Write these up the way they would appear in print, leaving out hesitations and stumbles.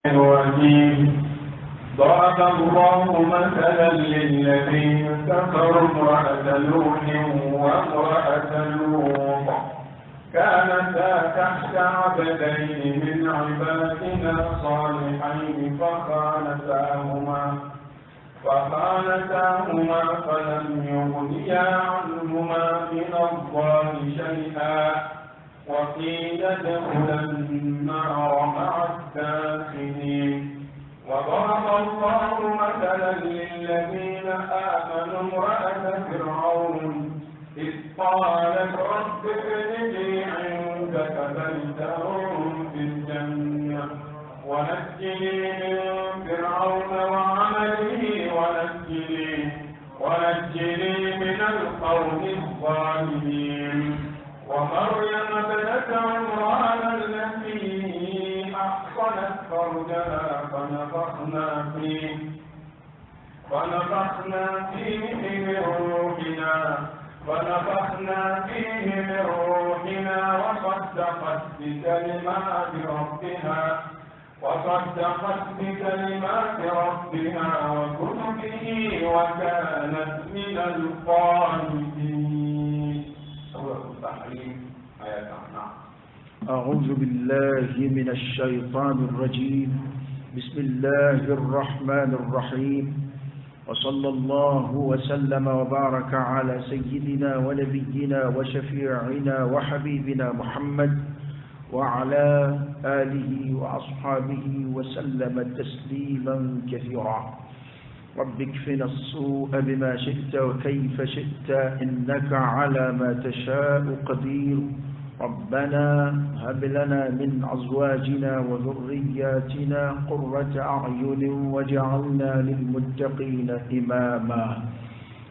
الرجيم ضرب الله مثلا للذين كفروا امرأة نوح وامرأة لوط كانتا تحت عبدين من عبادنا صالحين فخانتاهما فلم يغنيا عنهما من الله شيئا وقيل ادخلا النار مع الداخلين وضرب الله مثلا للذين آمنوا امرأة فرعون إذ قالت رب ابن لي عندك بيتا في الجنة ونجني من فرعون وعمله ونجني من القوم الظالمين ومريم ابنة عمران التي أحصنت فرجها فنفخنا فيه من روحنا وصدقت بكلمات ربها وكتبه وكانت من القانتين. سورة التحريم آية 9. أعوذ بالله من الشيطان الرجيم. بسم الله الرحمن الرحيم، وصلى الله وسلم وبارك على سيدنا ونبينا وشفيعنا وحبيبنا محمد وعلى آله وأصحابه وسلم تسليما كثيرا. رب اكفنا السوء بما شئت وكيف شئت إنك على ما تشاء قدير. ربنا هب لنا من أزواجنا وذرياتنا قرة أعين واجعلنا للمتقين إماما.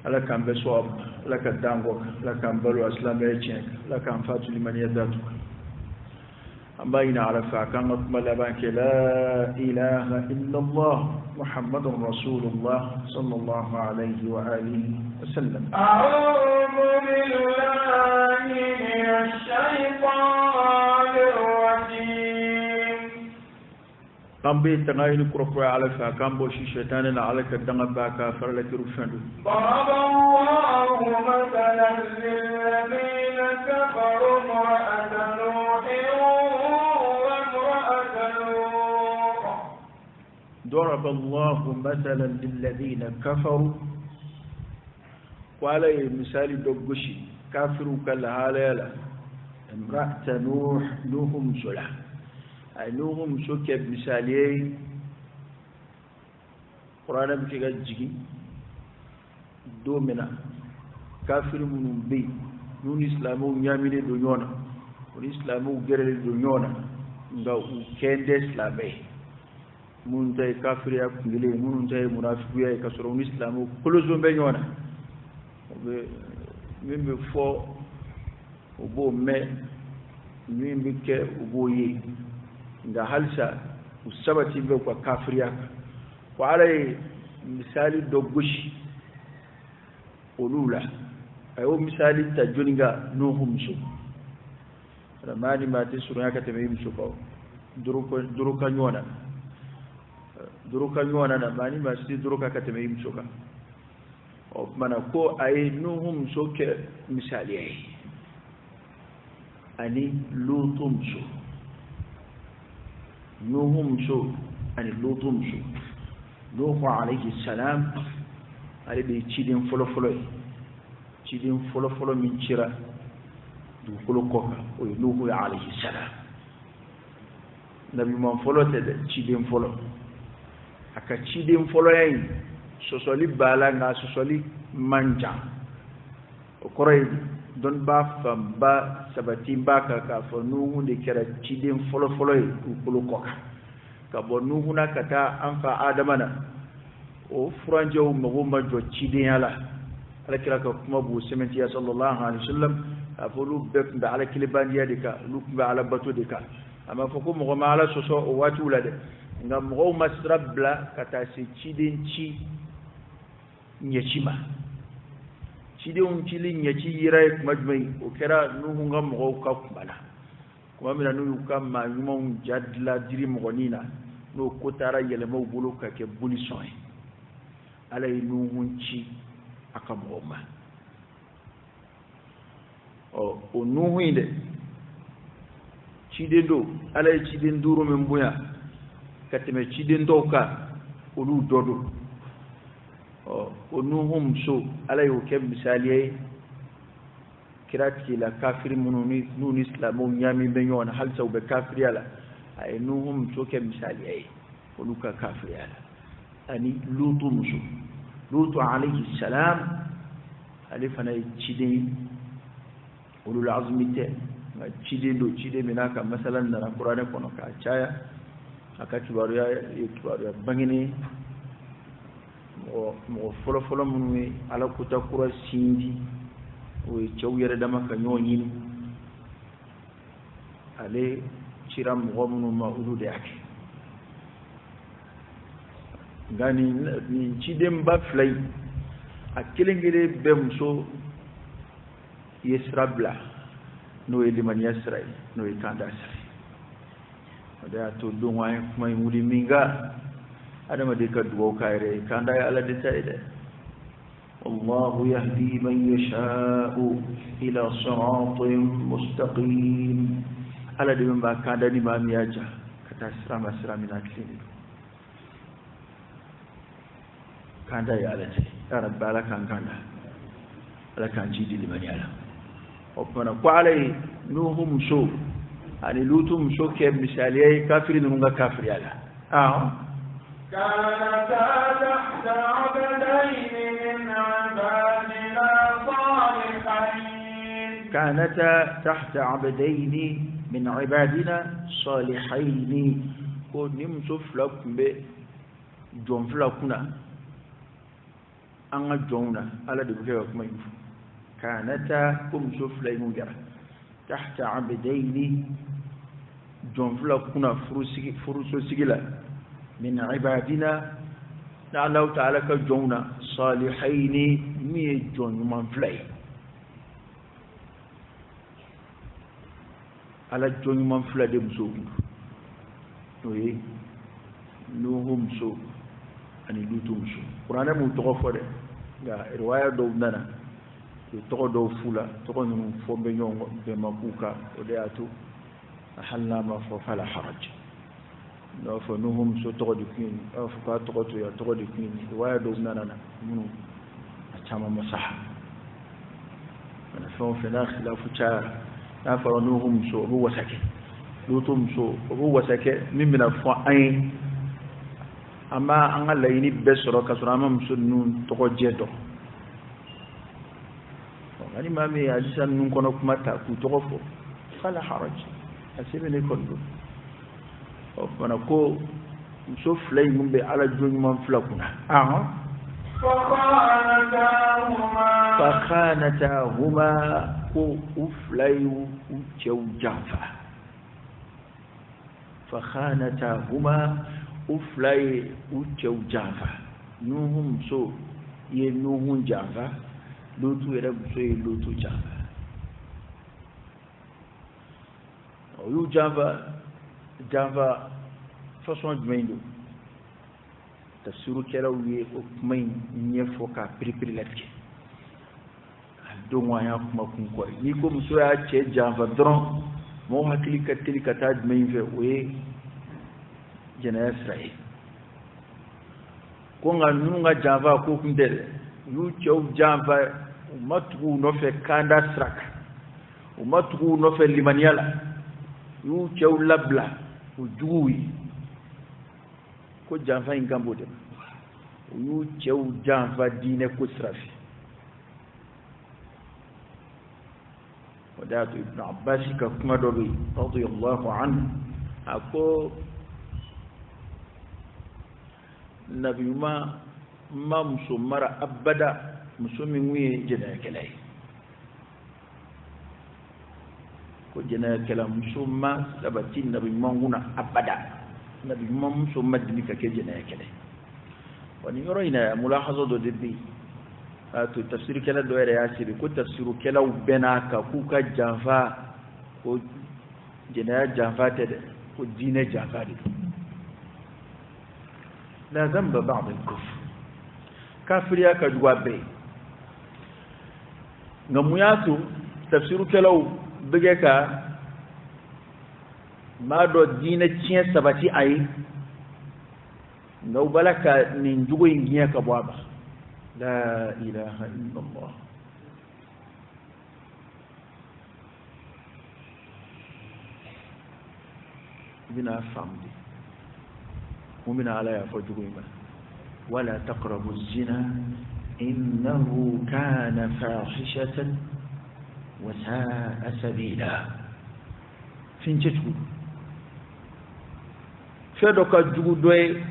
لك أن بسواب لك الدانغوك لك أن بلو أسلام يجيك لك أن فاتو لمن يداتك أمبين على فاكان أكمل بانك لا إله إلا الله محمد رسول الله صلى الله عليه وآله وسلم. أعوذ بالله من الشيطان الرجيم. قنبي تغاين كرفوا على فاكان بوشي شيطان على كدنا باكا فرلك رفندو. ضرب الله مثلا للذين كفروا امرأة نوح ضرب الله مثلا للذين كفروا وعلى مثال دوغشي كافروا كالهالالا امرأة نوح سلا أي نوح سوكي بمثالي قرآن بكي جيجي دومنا كافر من بي نون إسلامو نيامين دونيونا ونسلامو جرل دونيونا نغاو كيندي إسلامي mun tay kafir ya kungile mun tay munafiqu ya kasoro islamu kuluzo be nyona be mimbe fo obo me mimbe ke obo yi nga halsa usabati be kwa kafir ya wa alai misali dogushi ulula ayo misali tajuninga nuhum su ramani ma te sura ka teme musu ko duruka nyona duruka nyona na bani masi duruka kateme imsoka o mana ko ay nuhum soke misali ay ani lutum so nuhum so ani lutum so nuhu alayhi salam ali be cidin folo folo min cira du kolo koka o nuhu alayhi salam nabi man folo te cidin folo aka ciden folo yayin sosoli bala nga sosoli manja o koroy don ba fam ba sabati ba ka fo nuhu de kera ciden folo yi kulu koka ka bo nuhu na kata an fa adamana o franje o mago majo ciden yala ala kira ka kuma bu sementi ya sallallahu alaihi wasallam afolu bek da ala kilibandi dika lu ba ala bato dika amma fo ko mo ma ala soso o wati ulade nga mɔgɔw ma sira bila ka taa se ciden ci ɲɛci ma cidenw cili ɲɛci yira ye kuma jumɛn ye o kɛra nuhu ka mɔgɔw ka kuma la kuma min na n'u y'u ka maa ɲumanw ja dila diri mɔgɔnin na no kotara yelema bolo ka ke bolition ala nuhun ci aka moma o nuhu inde cide do ala cide nduro men buya kateme cide ndoka olu dodo o nuhum so ala yo ke misaliye kirati la kafir mununi nun islamu nyami be nyona halsa be kafir ala ay nuhum so ke misaliye olu ka kafir ala ani lutu alayhi salam alifana cide ulul azmite cide do cide minaka masalan na qur'ani kono ka chaya aka kibaru ya bangini mo folo munwe ala kuta kura sindi o cew yere dama ka nyonyin ale ciram gomnu ma ulude ake gani ni cidem ba flay akilengere bemso yesrabla no eliman yasrai no ikanda sai da to don wai kuma muri minga adama de ka duwo kaire kanda ya ala de taide wallahu yahdi man yasha'u ila siratin mustaqim ala de ba kanda ni ma miyaja kata sira mina klini kanda ya ala ce ya rabbala kan kanda ala kan ji di liman yala opana kwalai nuhum so ani lutum so ke misaliye kafiri nunga kafiri ala كانتا تحت عبدين من عبادنا صالحين كانتا تحت عبدين من عبادنا صالحين ونم سفلك بجون فلكنا أنا جونا على دبكة كم ينفع كانتا كم سفلين مجرى تحت عبدين جون فلكنا فرسو سجلا من عبادنا الله تعالى كجونا صالحين مي جون من فلي على جون من فلي دم سو وي نوهم سو أني لوتهم سو قرآن متوفر يا رواية دوبنا تقول دو فولا تقول نم فوبيون بمكوكا ودياتو أحلنا ما فلا حرج فنهم سو تقول دكين أفكار تقول يا تقول دكين رواية دوبنا أنا منو أتمام مسح أنا فهم في ناس لا فشار نفرنهم سو هو سكت لوتهم سو هو سكت من الفاين أما أنا ليني بسرعة كسرامة مسنون تقول جدو يعني ما مي أجلس نكون كم تأكل فلا حرج أسيبني كله فنكو نشوف لي من على جون من فلكنا فخانتاهما وفلي وجو جافا فخانتاهما وفلي وجو جافا نوهم سو ينوهم جافا لوتو يرب سوي لوتو جافا يو جافا façon jumɛn don tafsiru kɛlaw ye o kuma in ɲɛfɔ ka piripiri latigɛ a don wa y'a kuma kun kɔri n'i ko muso y'a cɛ janfa dɔrɔn mɔgɔw hakili ka teli ka taa jumɛn in fɛ o ye jɛnɛya sira ye ko nka ninnu ka janfa ko kun tɛ dɛ u y'u cɛw janfa u ma tugu u nɔfɛ kanda sira kan u ma tugu u nɔfɛ limaniya la u y'u cɛw labila o juguw ye ko janfa in kan b'o de u y'u cɛw janfa diinɛ ko sira fɛ o de y'a to Ibn Abbas ka kuma dɔ bɛ yen radiyallahu anhu a ko nabi ma muso mara abada muso min kun ye jɛnɛyakɛla ye ko jɛnɛyakɛla muso ma sabati nabi ɲuman kunna abada nabi ɲuman muso ma deli ka kɛ jɛnɛyakɛla ye wa nin yɔrɔ in na mulahaza dɔ de bɛ yen a to tafsirikɛla dɔ yɛrɛ y'a sɛbɛn ko tafsirikɛlaw bɛɛ n'a kan k'u ka janfa ko jɛnɛya janfa tɛ dɛ ko diinɛ janfa de don la dhanba ba'da al-kufr kafiriya ka juwa be ngamuyatu tafsiru kelaw bege ka ma do dina cien sabati ay ngaw balaka nin jugo ngiya ka bwaba la ilaha illa allah bina famdi mumina ala ya fajugo ima wala taqrabu az-zina innahu kana fahishatan wa sa'a sabila finchetu fedo ka jugu doy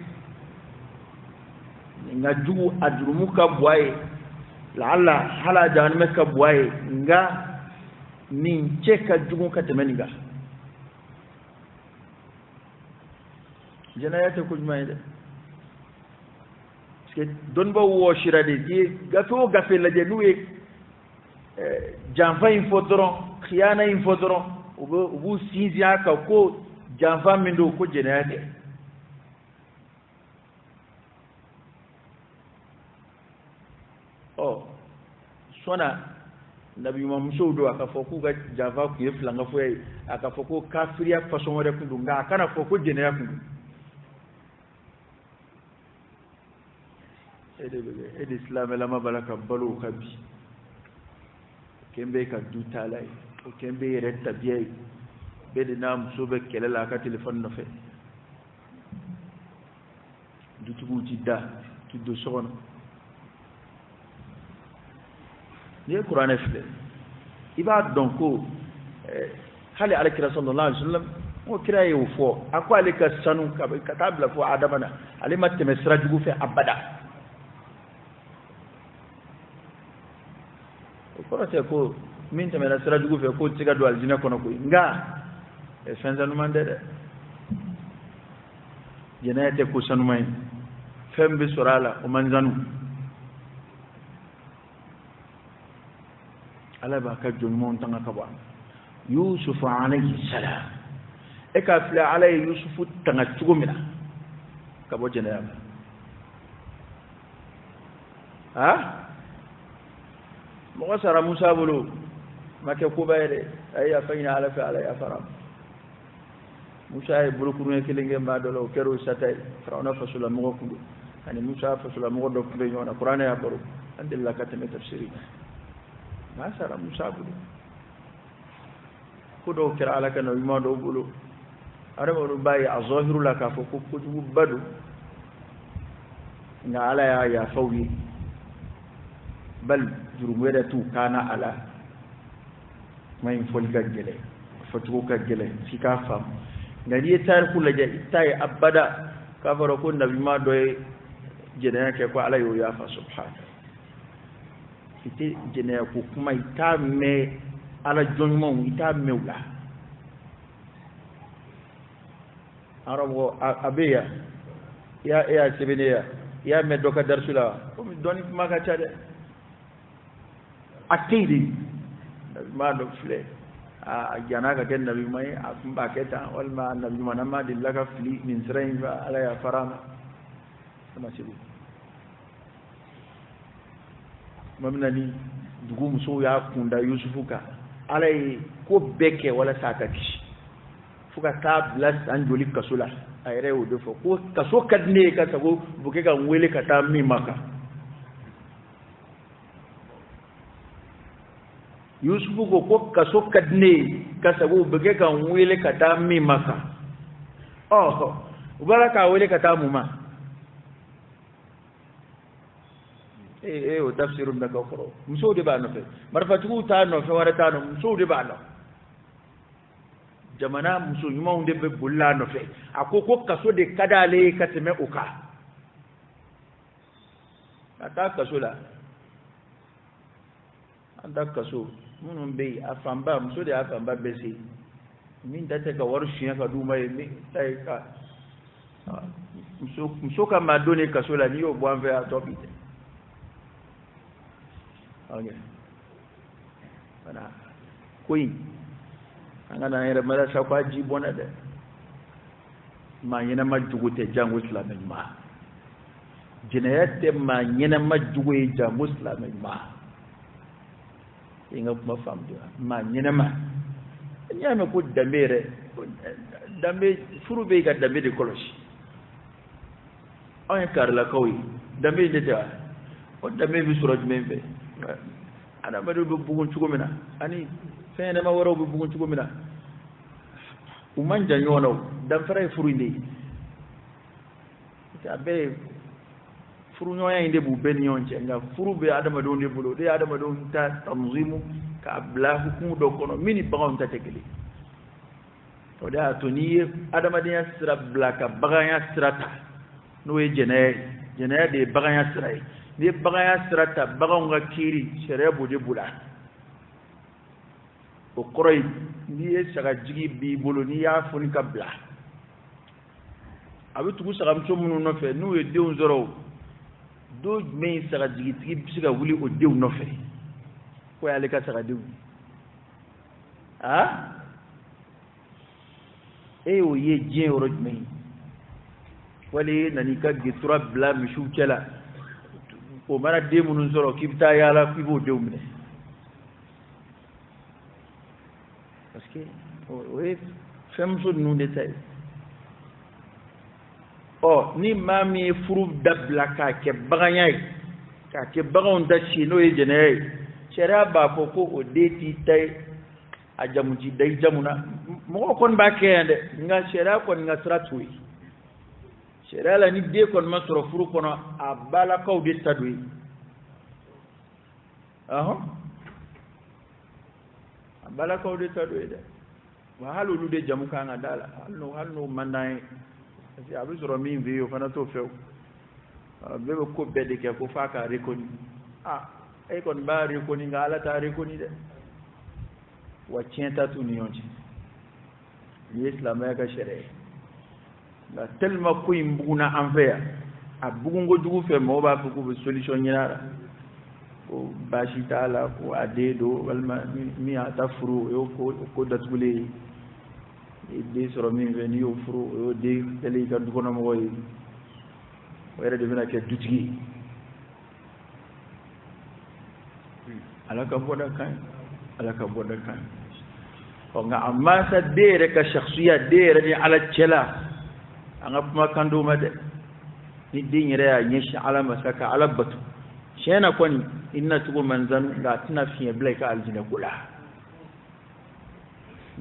nga jugu adrumu ka boye lalla hala janme ka boye nga nin cheka jugu ka temeniga janayata ko jumayde parce que don ba wo shirade di gafo gafe la de nuwe janfa infodron khiyana infodron ubu sinzia ka ko janfa mindo ko janayate oh sona nabi muhammad do aka foko ga janfa ku yeflanga fo aka foko kafiriya façon wore kundu nga kana foko janaya kundu ede islam lama balaka balu kabi kembe ka dutalay o kembe retta biye bede nam sobe kelela ka telephone no fe dutubu jidda tuddo sogono ni qur'an fle ibad donc hali alayhi sallallahu alaihi wasallam o kiraye wo fo akwa alika sanu ka tabla fo adamana alima temesra jugu fe abada korate ko min tamela sira jugu fe ko tiga do aljina kono ko nga e fenza no mandede jenayete ko sanu may fembe sorala o manzanu ala ba ka jon mon tanga ka ba yusuf alayhi salam e ka fla alayhi yusuf tanga tugumina ka bo jenaya ha mo sara musa bulu make ko bayre ay afina ala fa ala afara musa e bulu kurune kilinge ma dolo kero satay farauna fasula mo ko ani musa fasula mo do ko nyona qur'ana ya baro andilla katame tafsiri ma sara musa bulu ko do kira ala kana mo do bulu ara mo bayi azahiru la ka fo ko badu nga ala ya fawi bal jurumweda tu kana ala may fol gagele fatu ka gele fika fam ngadi tar kula je tay abada ka faro ko nabi ma doy jene ke ko ala yo ya fa subhana ite jene ko kuma ita me ala jonmo ita mewla arabo abeya ya sebene ya me doka darsula ko mi doni maka tade akidi ma do fle a jana ka ken nabi mai a kumba keta wal ma nabi manama dillaka fli min sirain fa ala ya farama sama sibu mamnani dugu muso ya kunda yusufu ka alai ko beke wala sakati fuka ta blas an joli kasula ayre o defo ko kaso kadne ka sabo buke ka wele ka ta mi maka yusufu ko kaso kadne ka sabo buke ka wele ka ta mi maka oh ubaraka wele ka ta mu ma o tafsirun da gafaro muso de ba no fe marfatu ta no fe warata no muso de ba no jamana muso nyuma unde be bulla no fe akoko kaso de kadale kateme uka ata kaso la anda kaso munun be afamba muso de afamba besi min date ka waru shiya ka duma mi tai ka muso ka madone kaso la ni o bwanve a topite okay bana koyi angana yere mala sakwa ji bonade ma yena majugute jangu islamin ma jinayate ma nyina ma jugoy ja muslim ma inga kuma famdu ma nyina ma nyame ko damere dambe furube ga dambe de koloshi on karla kawi dambe de ta o dambe bi suraj membe ana badu bugun cugumina ani fene ma waro bugun cugumina umanja nyono dam fara furinde ta be furu nyoya inde bu ben nyonche nga furu be adama do ne bulo de adama do ta tanzimu ka bla hukumu do kono mini bagon ta tekeli to da to ni adama de sira bla ka baganya sirata no e jene de baganya sirai ni baganya sirata bagon ga kiri shere buje bula o koroy ni e saga jigi bi bulo ni ya funi ka bla abi tugu saga mso munu no fe nu e de unzoro do men saga jigi tigi bisiga wuli o de no fe ko ya le ka saga de ha e o ye jien o roj men wali nani ka gitura bla mishu kela o mara de munu zoro kibta yala kibo de umne parce que oui femme so nu de tay o ni mami furu dabla ka ke baganyai ka ke bagon da shi no ye jene shera ba ko ko o de ti tay a jamuji dai jamuna mo kon ba ke ande nga shera kon nga stratui shera la ni de kon masoro furu kono a bala kaw de tadui aha bala kaw de tadui de wa halu lu de jamu ka nga dala halu mandai si abu soro min video fana to few be ko bedde ke ko faka rekoni e kon ba rekoni nga ala ta rekoni de wa tienta tu nionji ni islam ya ka shere la telma ko imbuna anfea abugo jugu fe mo ba ko be solution nyara ko bashi tala ko adedo walma mi ata furu yo ko datgule de soro min veni yo furu yo de tele ka dukono mo woy wayra de bina ke dutigi alaka boda kan o nga amma sa dere ka shakhsiya dere ni ala chela anga kuma kando made ni dinyere ya nyeshi ala masaka ala batu shena kwani inna tugo manzan ga tina fiye blake aljina kula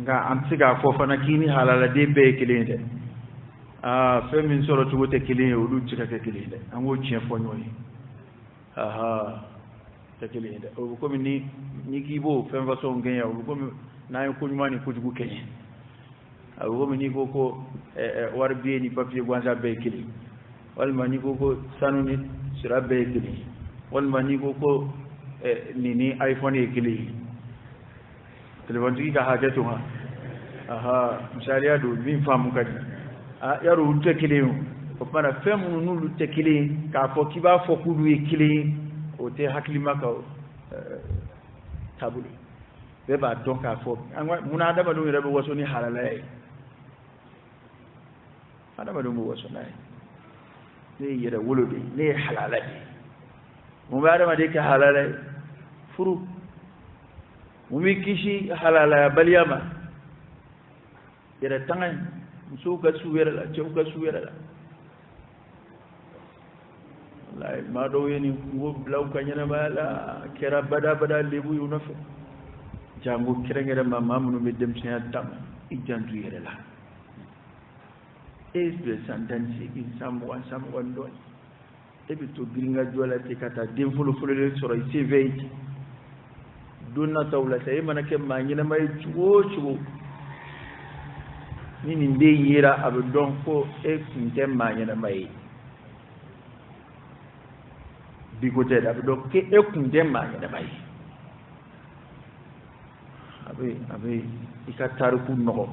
nga am siga fofa na kini halala de be kilinde femin soro tugo te kilinde o du jika te kilinde ango chien fonyoyi te kilinde o ko ni kibo fem va so ngenya o ko na yo ko nyumani ko jugu kenye o ko ni ko war bi ni papier gwanza be kilinde wal mani ko sanuni sura be kilinde wal mani ko nini iPhone e kilinde telefon tigi ka haketu ha msharia do bin famu kadi yaro unte kilin ko para femu nulu te kilin ka fo kiba fo kudu e kilin o te haklima ka tabulu be ba don ka fo muna da ba do rebe waso ni halalai ada ba do mo waso nai ne yere wulode ne halalai mu ba da ma de ka halalai furu mumi kishi halala baliyama yara tangan musuka suwera la chauka suwera la wallahi ma do yeni wo blaw kanyana bala kera bada lebu yunafa jango kirengere mama munu be dem sen tam ijantu yere la esbe santansi insam wando ebi to gringa jola te kata dem fulu le soro CV duna tawla sai mana ke mangina mai chuo nini nde yira abu don ko e kunte mangina mai bigote abu do ke e kunte mangina mai abe ikatar ku no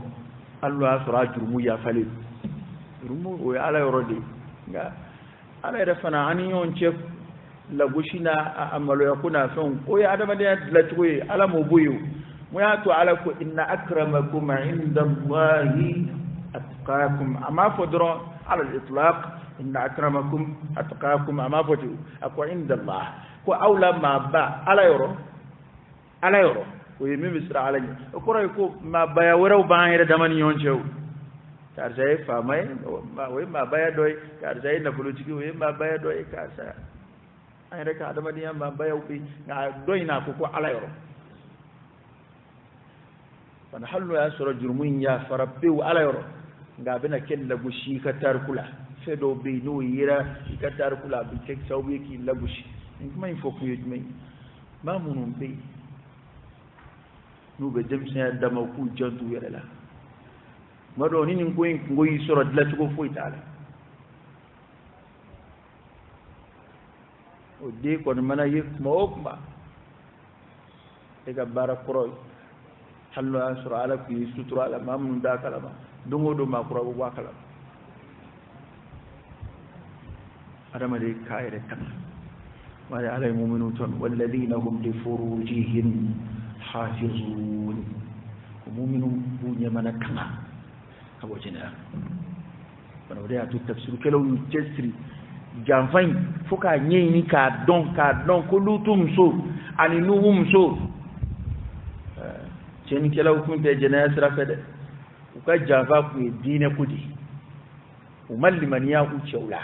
Allah sura jurmu ya fale jurmu o ala yorode nga ala refana ani on chef la gushina amalo yakuna fon o ya adama da latwe ala mo buyu mu ya to ala ko inna akramakum indallahi atqakum ama fodro على الإطلاق إن أكرمكم أتقاكم أما فتو أكو عند الله كو أولى ما با على يورو ويمي مصر على أكو يكو ما بايا ورو بايا دمان يونشو كارساي فاماي وي ما بايا دوي كارساي نفلوتيكي وي ما بايا دوي كارساي أي رك هذا ديا ما بايا وبي دوي نافوكو على يورو فنحلو يا سورة جرمين يا فربيو على يورو ngabena ken lagushi ka tarkula fedo be no yira ka tarkula bi tek sawbe ki lagushi kuma il faut que yujme ma munum be no be dem sen dama ku jantu yere la mado ni ko ngoyi soro la ko foi tala o de ko mana yek mo okma e ga bara koroy hallo asra ala fi sutura ala mamun da kalama dungo do makura bo wakala adama de kaire tan wa ala mu'minun walladhina hum li furujihim hafizun mu'minun bunya mana kama kabojina bana wada to tafsir kelaw yu testri jamfan fuka nyeni ka don ko lutum so ani nuhum so chen kelaw kun te jena srafede uka java ku dine kudi umalli man ya ucheula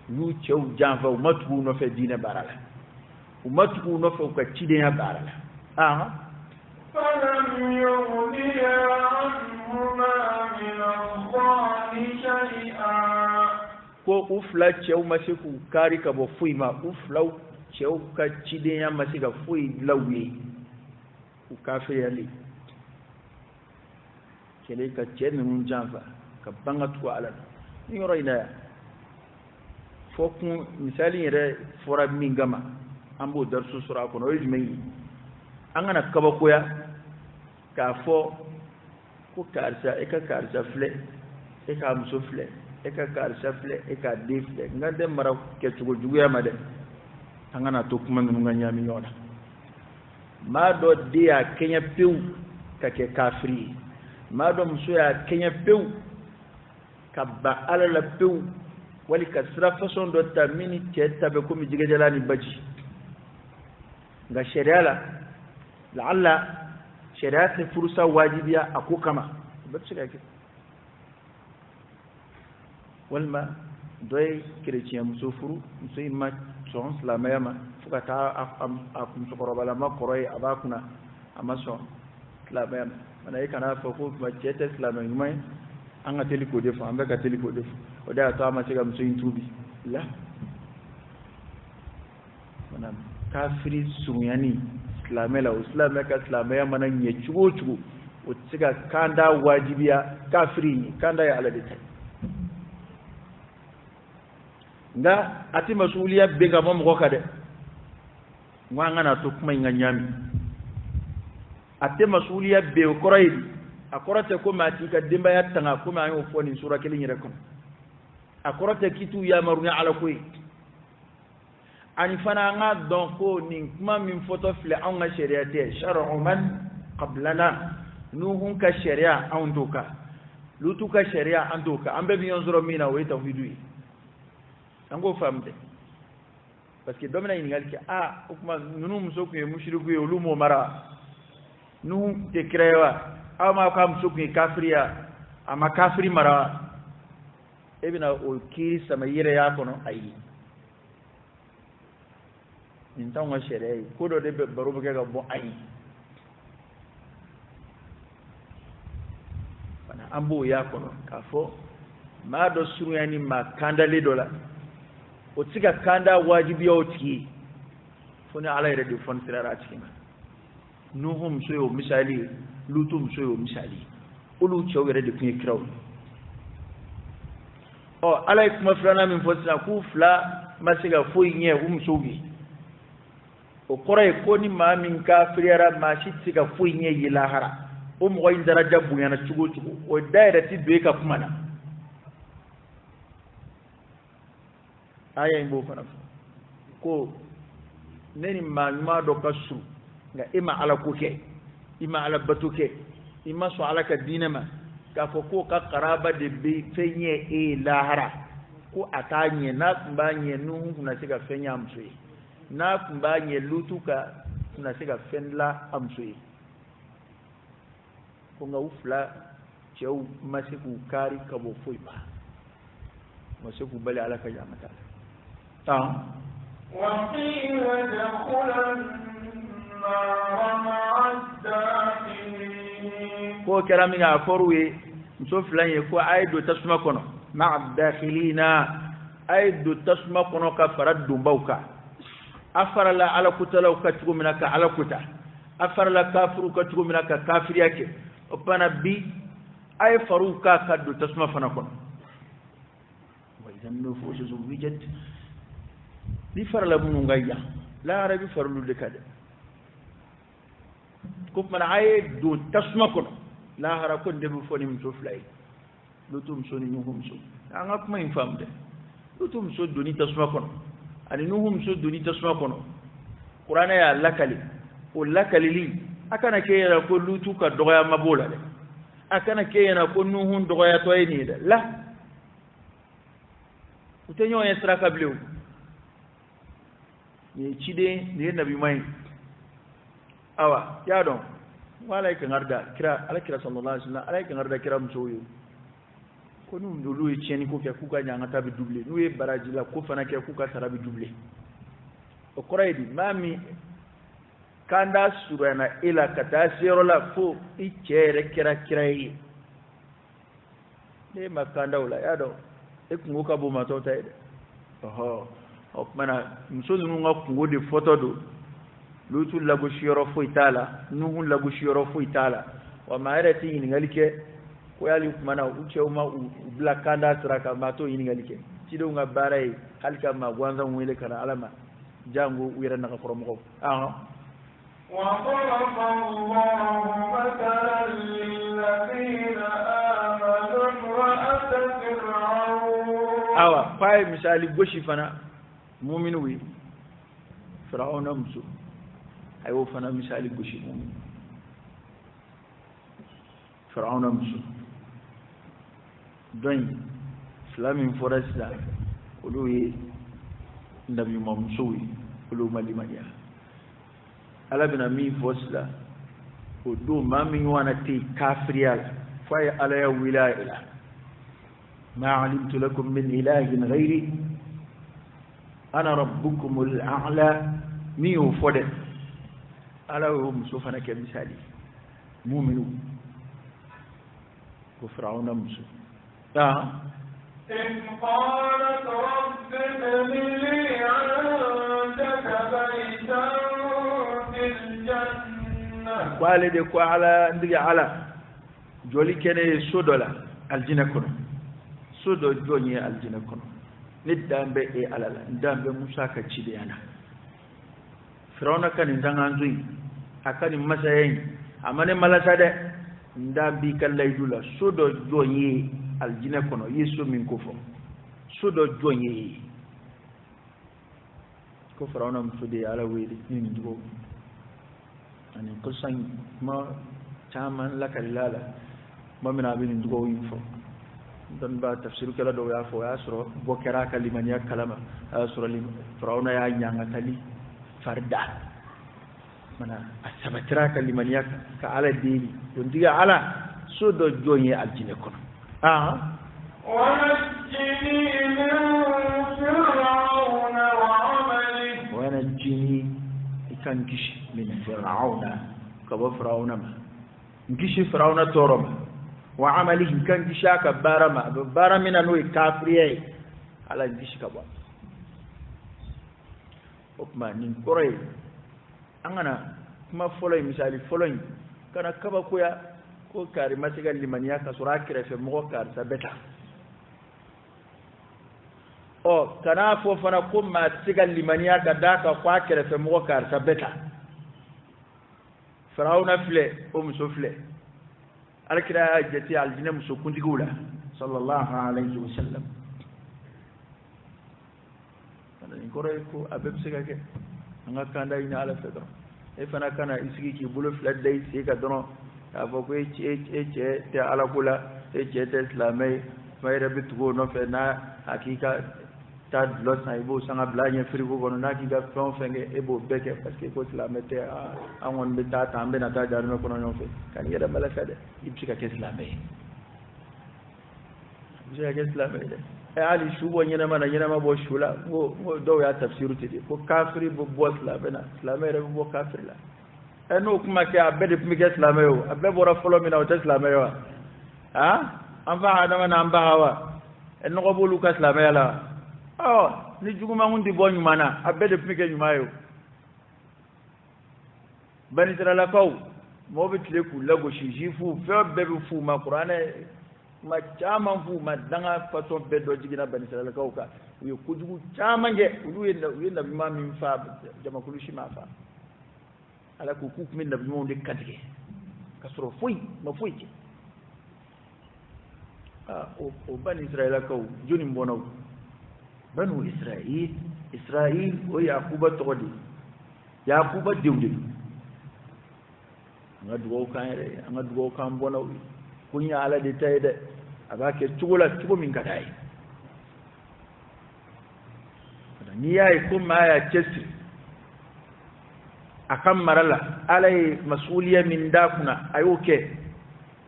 yu cheu java umatu no fe dine barala umatu no fe uka chide ya barala falam yughniya anhuma min Allahi shay'an ko ufla cheu masiku kari ka bo fuima ufla cheu ka chide ya masika fui lawi ukafe yali kele ka chen nun janfa ka banga tu ala ni yoro ina fokun misali yere fora mingama ambo darsu sura ko no yijmai angana kaba koya ka fo ko karsa e ka karsa fle e ka muso fle e ka karsa fle e ka de fle ngande mara ke tugo juguya made angana to kuma nun nganya mi yona ma do dia kenya piu ka ke kafiri madam soya kenya pew kabba ala la pew wali ka sira façon do ta mini teta be ko mi jiga jalani baji ga sharia la alla sharia ta fursa wajibiya ako kama bace ga ke walma doy chrétien musofuru musoy ma son la mayama fuka ta akum sokoro bala ma koroy abakuna amason la mayama mana yi kana fa ko ma jeta islamai mai an ga teliko defu an ga teliko defu o da to ma shiga musu tubi la mana kafiri sunyani islamela islamai ka islamai mana nye chugo o shiga kanda wajibiya kafiri ni kanda ya alade tai nga ati masuliya benga mom ko kade nganga na to kuma nganyami ate masuliya be koroyidi akorate ko mati ka dimba ya tanga ko ma yo foni sura kelin yere kon akorate kitu ya marunya ala koy ani fana nga don ko ni kuma min foto fle an ga sharia te shar'u man qablana nuhun ka sharia an doka lutu ka sharia an doka an be biyon zoro mina way tawhidu ango famde parce que domina ni ngalki kuma nunu muso ko mushriku yo lumo mara nu te krewa ama kam sukni kafriya ama kafri mara ebina o kiri sama yire ya kono ayi nintanwa shere ko do de baro be ga bo ayi bana ambo ya kono kafo ma do suru yani ma kanda le dola o tiga kanda wajibi o ti foni ala ire de fon sirara cikin nuhum soyo misali lutum soyo misali ulu chawere de kun kraw o alaykum aflana min fosna ku fla masiga foyi nye sogi o koray ko ni ma min ka friara ma shitiga foyi nye yilahara o mo yin daraja bunyana chugo o daira ti be ka kuma na aya imbo fana ko neni ma do kasu nga ima ala kuke ima ala batuke ima so ala ka dinama ka foko ka qaraba de be fenye e lahara ko atanye na mbanye nuhu kuna sika fenya amsui na mbanye lutuka kuna sika fenla amsui ko nga ufla cew masiku kari kabo fuiba masiku bali ala ka jamata وقيل ادخلا النار مع الداخلين ko kerami ga forwe so flanye ko aydo tasma kono مع الداخلين aydo tasma kono ka farad dumbauka afarala ala kutalau ka tugo minaka ala kuta afarala kafuru ka tugo minaka kafiri yake opana bi ay faruka ka do tasma fana kono wa idan nufusu zuwijat li farala bunu ngaya la arabi farlu de kade ko man ay do tasma kono la hara ko de bu foni mto flay lutum soni ñuhum so anga ko may famde lutum so do ni tasma kono ani nuhum so do ni tasma kono qur'ana ya lakali o lakali li akana ke ya ko lutu ka doya mabola de akana ke ya ko nuhun doya to ni de la utenyo estra kablew ni cide ne nabi mai awa ya don wala ka ngarda kira alakira sallallahu alaihi wasallam alaka ngarda kira msoyo ko num do luye cheni ko ke kuka nyanga tabi double nuye baraji la ko fana ke kuka tarabi double o koraidi mami kanda surana ila kata sero la fo ichere kira yi ne makanda ula ya do e kungoka bo matota ide oho okmana msoni nunga kungo de photo do lutu lagu shiro fo itala nuhu lagu shiro fo itala wa maarati ni ngalike ko yali mana uche uma ubla kanda traka mato ni ngalike cido nga baray halka ma gwanza wele kana alama jango wira na ko mo وضرب الله مثلا للذين آمنوا امرأة فرعون فاي مثالي غوشي فانا مؤمن وي فرعون امسو ايو فانا مثالي غوشي مؤمن فرعون امسو دون اسلامي فرسلا ولوي النبي ممسوي ولو مالي ماليا ala bina mi fosla o do mami wana te kafriyal fay ala ya wilaya ma alimtu lakum min ilahin ghairi ana rabbukumul a'la mi o fode ala o musufa na ke misali mu'minu ko fir'auna musu إذ قالت رب ابن لي عندك بيتا kwale de ko ala ndiga ala joli kene sodola aljina kono sodo jonye aljina kono nidambe e alala ndambe musa ka cide yana firawna kan ndanga nzui akani masayen amane malasa de ndambi kallay dula sodo jonye aljina kono yeso min ko fo sodo jonye ko firawna msude ala weli ni ndo ani kusan ma chaman la kalala ma mina bin dugo info don ba tafsiru kala do ya fo ya suro bokera kalimaniya kalama suro lim fauna ya nyanga tali farda mana asabatira kalimaniya ka ala dini don diga ala so do jonye aljine kono ونجني من فرعون وعمله ونجني كان كش من فرعون كبا فرعون ما كش فرعون تورم وعمله كان كشاك بارما بارمنا نوي كافريه على كش كبا وكما نقرأ أنا ما فلوي مثالي فلوي كان كبا كويا كو كاري مسيغا لمنيا كسراكره في مغو كار سبتا o kana fo fana ko ma tigal limaniya ka daka kwa kere fe mo kar sabeta firawna fle o muso fle alkira jati aljina muso kundigula sallallahu alayhi wa sallam kana ni kore ko abeb sega ke anga kanda ina ala fedro e fana kana isigi ki bulu fle dai se ka dono ta fo ko e te ala kula e jete islamai mai rabi tugo no fe na hakika ta lo sai bo sanga blanya frigo gono na ki ga fon fenge e bo beke parce que ko islamai te angon be ta tambe na ta jaru ko no fe kan yeda malaka de ibsika ke islamai ibsika ke islamai de ali shubo nyina mana nyina ma bo shula go do ya tafsiru ti ko kafiri bo islamai na islamai rabi bo kafiri la eno kuma ke abede pumike islamai o abbe bora folo mina o islamai wa amba adama na amba hawa eno ko bolu ka islamai la ni juguma ngundi bo nyumana abede pumike nyumayo bani sirala kaw mo be tile ku lago shijifu fe bebe fu ma qur'ana ma chama fu ma danga façon bedo jigina bani sirala kaw ka wi kujugu chama nge ulu yenda bima min fa jama kulushi ma fa ala ko ku min nabi mo de katige kasro foy ma foy ci o bani israila ko joni mbono banu israil o yaquba todi yaquba diwde ngadu ko kan bono kunya ala de tayde abake tugula tugo min kadai ni yayi kuma ya chesi akan marala alai masuliya min dakuna ayoke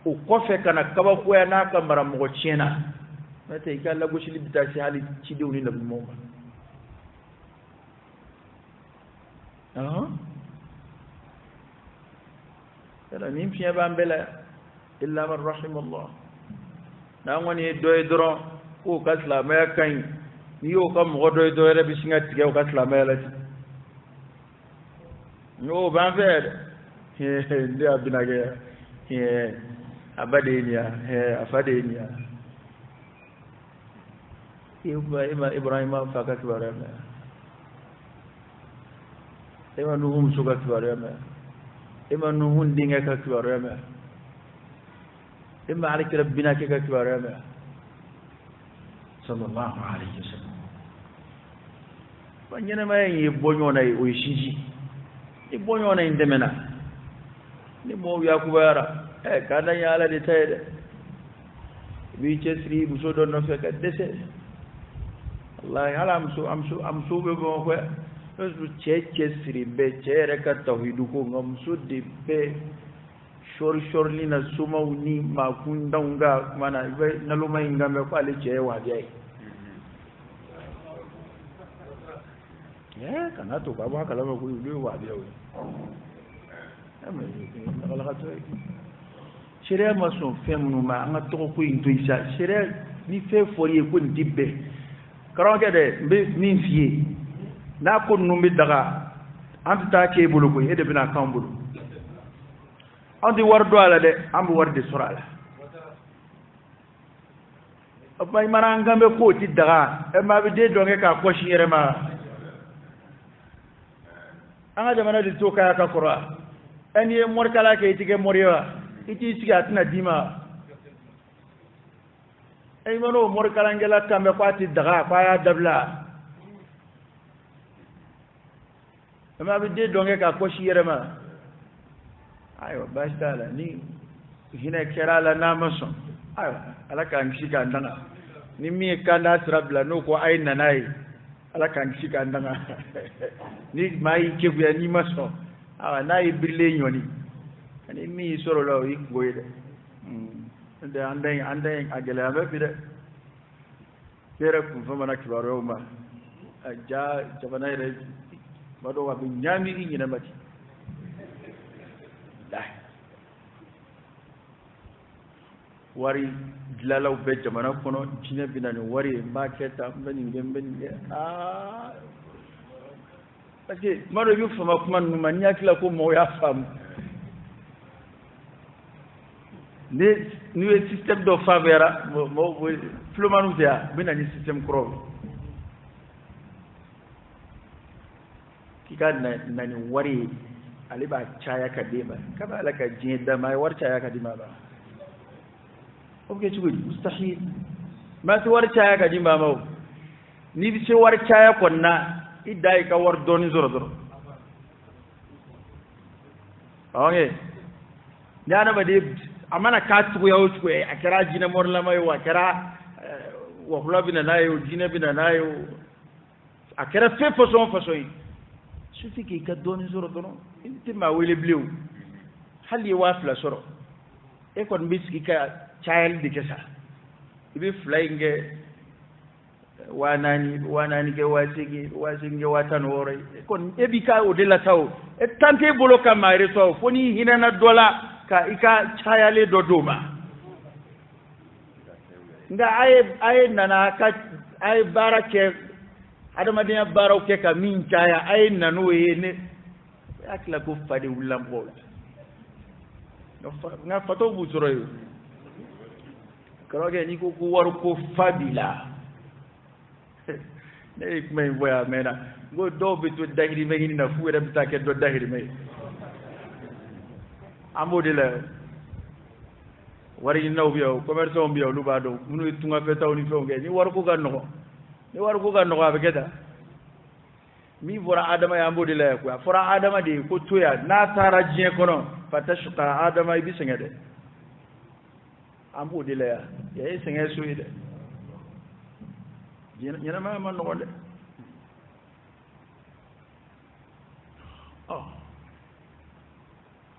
o kofe kana kaba ko ya na kan mara mo chena mata ika la goshi libita shi hali ci deuni na mo kala nim fiya bambela illa man rahimallah na ngoni doy doro ko kasla ma kan yo kam go doy rebi singa tige ko kasla ma la no ban fer ndi abinage abadenia afadenia ibrahim faka kibarama ema nuhum suka kibarama ema nuhun dinga ka kibarama ema alik rabbina ka kibarama sallallahu alaihi wasallam banyana mai bonyo na oishiji ibonyo na indemena ni mo yakubara kada yala de tayde bi chesri bu so don no feka dese wallahi hala amsu be go ko su chesri be chere ka tawhidu ko ngam suddi be shor ni na suma ni ma kundanga mana be naluma ingambe ko ale chewa jai kana to baba kalama ko yu wa biyo shere ma son femnu ma anga to ko into isa shere ni fe fori ko ndibbe karonke de be min fiye na ko numbi daga anta ta ke bulu ko ede bina kambulu andi wardo ala de ambu warde surala abay marangambe ko ti daga e ma be de donge ka ko shire ma anga jamana di to kaya ka qur'a eni morkala ke itige moriwa iti siga tina dima ay mano morkala ngela kambe kwati daga kwaya dabla ama bi de donge ka ko shirema ayo bastala ni hina kerala namaso ayo alaka ngishika ndanga ni mi kanda trabla no ko ay nanai alaka ngishika ndanga ni mai kebuya ni maso na ibrile nyoni ani mi soro lo ikgoide ande ande agela be bide kera ku fama na kibaro ma aja jabana ire bado wa binyami ni na mati dai wari dilalaw be jamana kono jine binani wari ma keta bani ngembeni parce que maro yu fama kuma numa nyakila ko mo ya fam ni système do favera mo flomanu dia bina ni système kro kika na ni wari aliba chaya kadima kaba alaka jinda mai war chaya kadima ba oke chugo mustahil ma ti war chaya kadima ma ni bi se war chaya konna idai ka war doni zoro okay nyana ba de amana ka tugu ya utugo akara jina morla mai wa akara wa kulabina nayo jina bina nayo akara fe façon sufi ki ka doni zoro dono inti ma wele blew hali wa fla soro e kon biski ka child dikesa ibe flying wanani ke wasinge watan wore kon ebi ka odela taw e tante bolo ka mare to foni hinana dola ka ika chayale dodoma nga ay nana ka ay barake adama dia barake ka min chaya ay nanu yene akla ko fadi wulam bol nga fato bu zoroyo karoge ni ko war ko fabila ne ikmay boya mena go do be to dahiri me ni na fuere bita ke do dahiri me amodela wari naw biyo commerçant biyo lu ba do munu tunga feta ni fonge ni war ko ga no ba geda mi fora adama ya amodela ko fora adama de ko toya na tara jien kono fatashqa adama ibi sengede amodela ya sengé suide yana ma man no de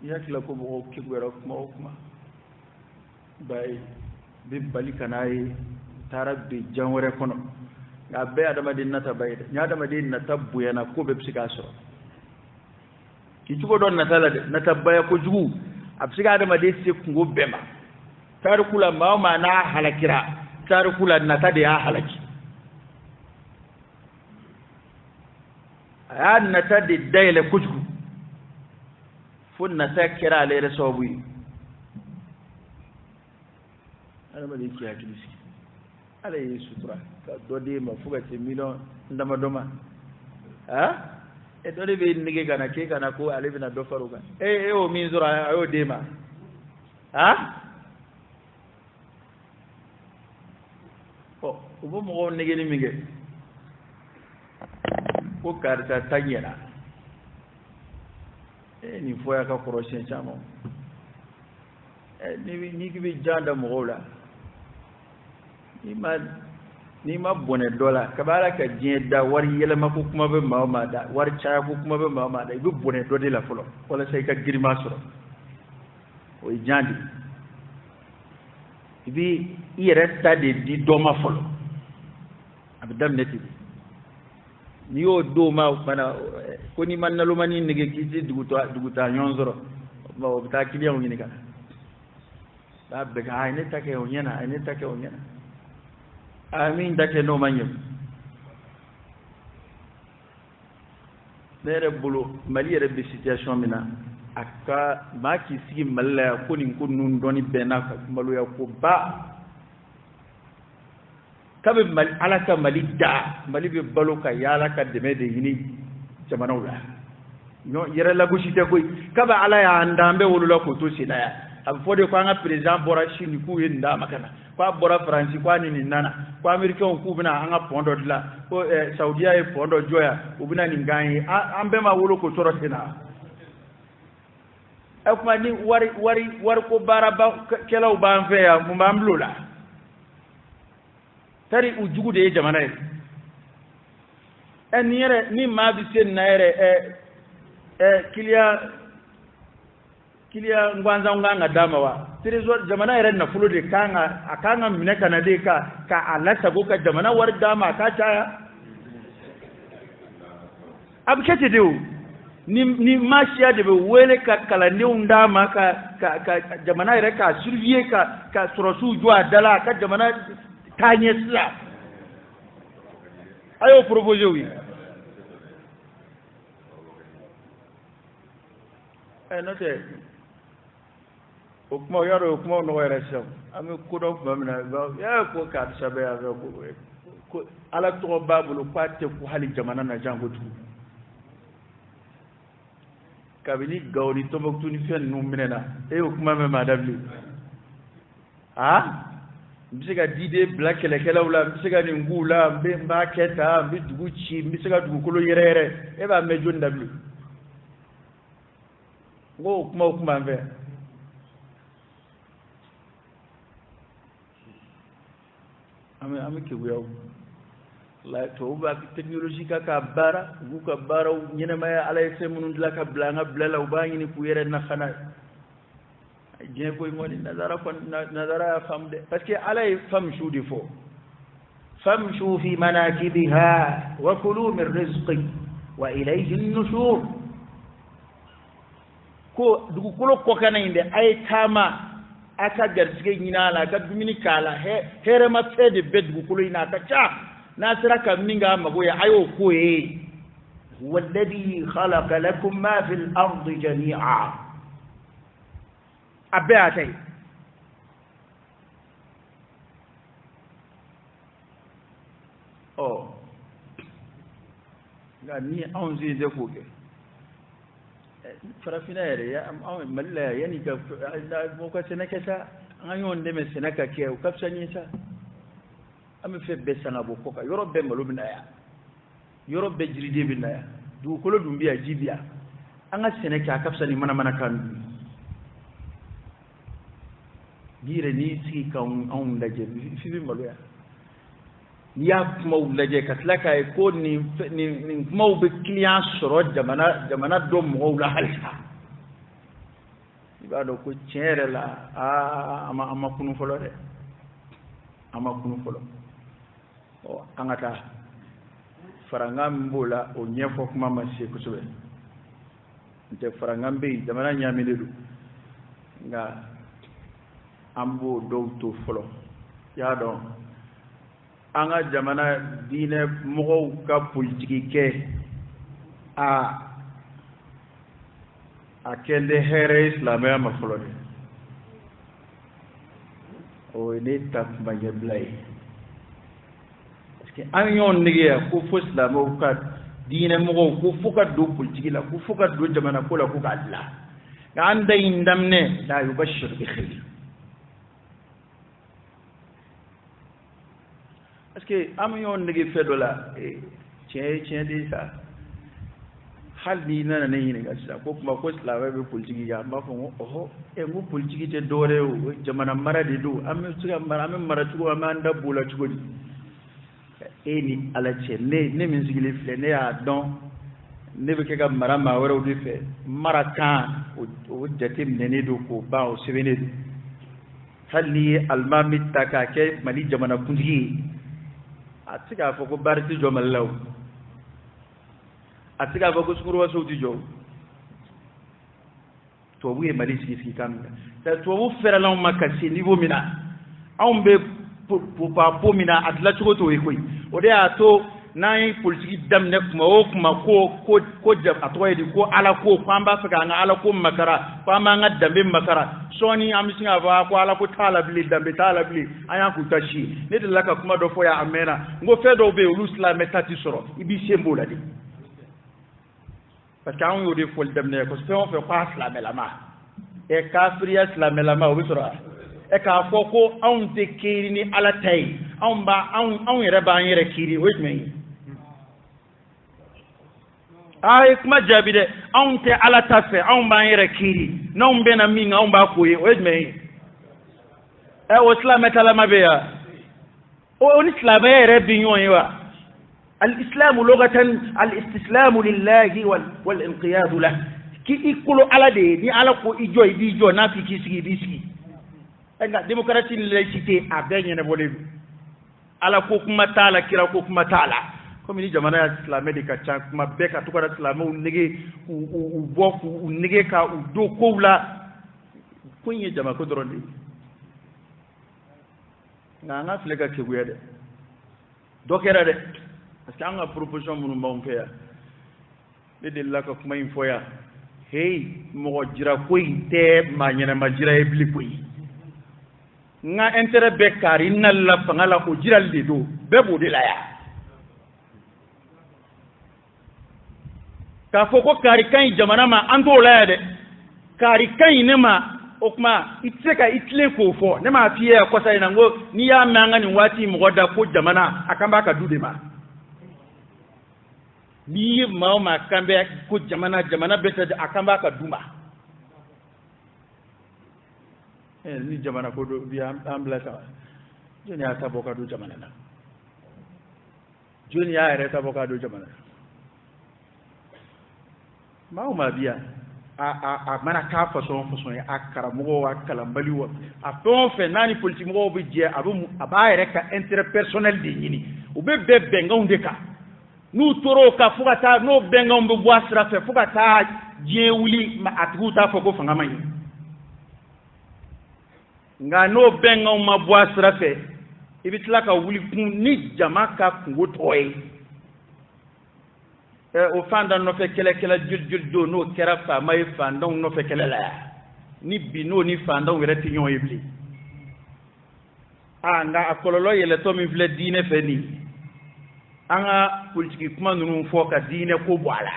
yakla ko bo kibero kuma bay bi bali kanai tarabbi janwore kono ga be adama din nata bayde nyaadama din nata buyana ko be psikaso ki jugo don nata de nata baya ko jugu absiga adama de se ko bema tar kula ma na halakira tar kula nata de ya halaki ayan nata de dayle ko jugu fun nata kira le resobu adama de ki akilisi ala yi sutura ka dode ma fuga ce million ndama doma e dode be nige kana ke kana ko ale bina do faruga o min zura ayo dema ubo mo nige ni mige ko karta tanyera ni foya ka koroshen chamo ni gibi janda mo gola ni ma bone dola kabara ka jin da war yelma ko kuma be mama da war cha ko kuma be mama da ibu bone do de la folo wala sai ka girma soro o jandi ibi iresta de di doma folo abdam neti ni yo doma bana ko ni man nalu mani nige kiti duguta nyonzoro ba ta kiliya ngini kana da be ga ne take o nyana amin dake no manyo nere bulu mali rebe situation mina aka maki sigi malla ko ni ko nun doni benaka malu ya ko ba kabe mali alaka mali da mali be baloka yala ka deme de yini jamana wala no yere la goshite koy kaba ala ya ndambe wolula ko to sidaya ab fode ko nga president bora chini ku yenda makana kwa bora France kwa nini nana kwa America ku bina anga pondo dila ko Saudi e pondo joya ubina ni ngai ambe ma wolo ko toro tena akuma ni wari ko baraba kelaw ban fe ya mu mamlula tari ujugu de jamana e en yere ni ma bi sen na yere kilia ngwanza nganga damawa trésor jamana yere na fulo de kanga akanga mineka na de ka alasa go ka jamana war dama ka chaya abkete dew ni mashia de be wele ka kala ne undama ka jamana yere ka survier ka sorosu jwa dala ka jamana tanye sla ayo proposer wi note okmo yaro okmo no wera shaw ami kudo mamna ya ko ka shabe ya ko ala to babulu kwate ku hali jamana na jango tu kabini gawri to boktu ni fen no minena okma me madabli mbisiga dide black lekela wala mbisiga ni ngula mbe mbaketa mbi duguchi mbisiga dugukolo yerere ba mejo ndabli go kuma mbe ame ke wiyaw la to ba technologie ka bara bu ka bara ñene may alay se munun la ka bla nga bla law ba ñini ku yere na xana je koy ngoni nazara kon nazara fam de parce que alay fam shudi fo famshu fi manakibiha wa kulu min rizqi wa ilayhi an-nushur ko dugu kolo ko kanande ay tama aka garsige nyinala ka dumini kala here ma fede bedgu kolo ina ka cha nasira ka minga magoya ayo ko والذي خلق لكم ما في الأرض جميعا أبياتي ni an zai zai koge farafina yare ya an malla yani ga boka senaka sa an yi wanda mai senaka ke kafsa ni sa am fe be sana boko ka yoro be malu bin aya yoro be jiride bin aya du ko lo dum biya jibiya an ga senaka kafsa ni mana kan dire ni si kan an da je fi bi malu ya ya kuma wulaje ka tilaka e ko ni kuma ube client soro jamana do mo la halsa ibado ko chere la ama kunu folo de ama kunu folo o angata faranga mbola o nyefo kuma mashe ko sobe nte faranga mbe jamana nyamele du nga ambo do to folo ya do anga jamana dine mogo ka politique ke a kende here islamia ma folode o ne tak ma yeblay parce que an yon nige ko fo islamo ka dine mogo ko fuka do politique la ko fuka do jamana ko la ko ka Allah ga anda indamne la yubashir bi khair parce que am yon nigi fedola tien de ça hal ni nana ne yin gasa ko kuma ko islawa be politique ya ma ko oho e mu politique te dore o jamana marade do am suga mara tugo am anda bula tugo di e ni ala che ne min sigile fle ne ya don ne be ke ga mara ma wara odi fe maraka o jatim ne ne do ko ba o sebene hal ni almami takake mali jamana kungi atiga foko barti jo malaw atiga foko sukuru wa sauti jo to buye mali siki kamga ta to bu fera law makasi niveau mina on be po mina atla chugo to koy o de ato nay politique damne kuma ko jab atoy di ko ala ko pamba faka nga ala ko makara pamba nga dambe makara soni amsinga va ko ala ko talabli dambe talabli aya ku tashi ne de laka kuma do foya amena ngo fedo be lusla metati soro ibi sembola di parce que on yo de fol damne ko se on fait pas la melama e kafriya la melama o bisoro e ka foko on te kiri ni ala tay on yere ba yere kiri wait me ay kuma jabi de on te ala tafe on ba yere kiri non be na minga on ba koyi wait me e o islam etala mabeya o islam yere binyo yiwa al-islam lughatan al-istislamu lillahi wal inqiyad lahu ki ikulu ala de ni ala ko ijo di jo na fi kisigi bisigi nga démocratie laïcité a gagné ne volé ala ko kuma taala kira ko kuma taala comme ni jamana ya islamé de ka chan kuma beka to ko islamé u nege u boku u nege ka u do ko la kunye jama ko doronde nga flega ke guyade dokera de parce que anga proposition mun mbon feya de la ko kuma infoya hey mo jira ko inte ma nyana ma jira e bli koy nga intérêt be kari nalla fangala ko jiral de do be bo de la ya ka foko kari kan jamana ma ando la ya de kari kan ne ma o kuma itseka itle ko fo ne ma fiye ko sai nango ni ya manga ni wati mo goda ko jamana akamba ka dude ma ni ma kambe ko jamana beta akamba ka duma ni jamana ko do bi ambla ta joni ya taboka do jamana na joni ya re taboka do jamana ma biya a mana ka façon ya akara mo wa kala mbali wa a ton fe nani politique mo be je aba yere ka intérêt personnel de yini o be benga unde ka nu toro ka fugata no benga umbe boisra fe fugata je wuli ma atuta fo ko fanga mai nga no benga ma boisra fe ibitla ka wuli kun ni jama ka kungo toy o fanda no fe kele jul do no kera fa may fanda no fe kele la ni bino ni fanda were ti nyon yibli nga akololo yele to mi vle dine fe ni anga politique kuma nunu fo ka dine ko boala